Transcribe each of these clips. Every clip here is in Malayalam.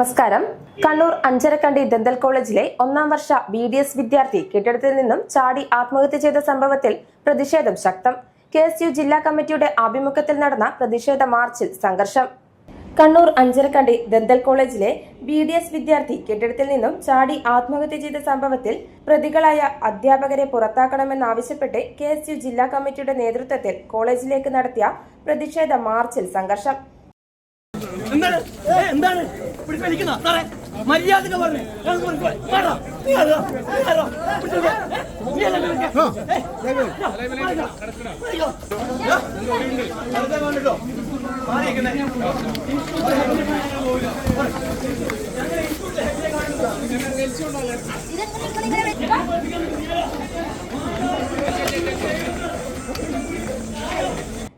നമസ്കാരം. കണ്ണൂർ അഞ്ചരക്കണ്ടി ദന്തൽ കോളേജിലെ 1ാം വർഷ BDS വിദ്യാർത്ഥി കെട്ടിടത്തിൽ നിന്നും ചാടി ആത്മഹത്യ ചെയ്ത സംഭവത്തിൽ പ്രതിഷേധം ശക്തം. KSU ജില്ലാ കമ്മിറ്റിയുടെ ആഭിമുഖ്യത്തിൽ നടന്ന പ്രതിഷേധ മാർച്ചിൽ സംഘർഷം. കണ്ണൂർ അഞ്ചരക്കണ്ടി ദന്തൽ കോളേജിലെ BDS വിദ്യാർത്ഥി കെട്ടിടത്തിൽ നിന്നും ചാടി ആത്മഹത്യ ചെയ്ത സംഭവത്തിൽ പ്രതികളായ അധ്യാപകരെ പുറത്താക്കണമെന്നാവശ്യപ്പെട്ട് KSU ജില്ലാ കമ്മിറ്റിയുടെ നേതൃത്വത്തിൽ കോളേജിലേക്ക് നടത്തിയ പ്രതിഷേധ മാർച്ചിൽ സംഘർഷം. മര്യാദ പറഞ്ഞു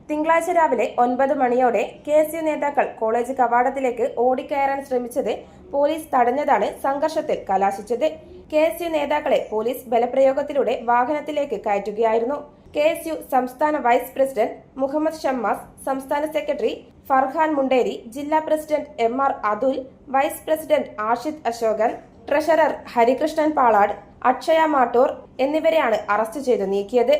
തിങ്കളാഴ്ച രാവിലെ 9 മണിയോടെ KSU നേതാക്കൾ കോളേജ് കവാടത്തിലേക്ക് ഓടിക്കയറാൻ ശ്രമിച്ചത് പോലീസ് തടഞ്ഞതാണ് സംഘർഷത്തിൽ കലാശിച്ചത്. KSU നേതാക്കളെ പോലീസ് ബലപ്രയോഗത്തിലൂടെ വാഹനത്തിലേക്ക് കയറ്റുകയായിരുന്നു. KSU സംസ്ഥാന വൈസ് പ്രസിഡന്റ് മുഹമ്മദ് ഷമ്മാസ്, സംസ്ഥാന സെക്രട്ടറി ഫർഹാൻ മുണ്ടേരി, ജില്ലാ president MR Athul, vice president Ashid Ashokan, treasurer Harikrishnan Palad, Akshaya Mattur എന്നിവരെയാണ് അറസ്റ്റ് ചെയ്തു നീക്കിയത്.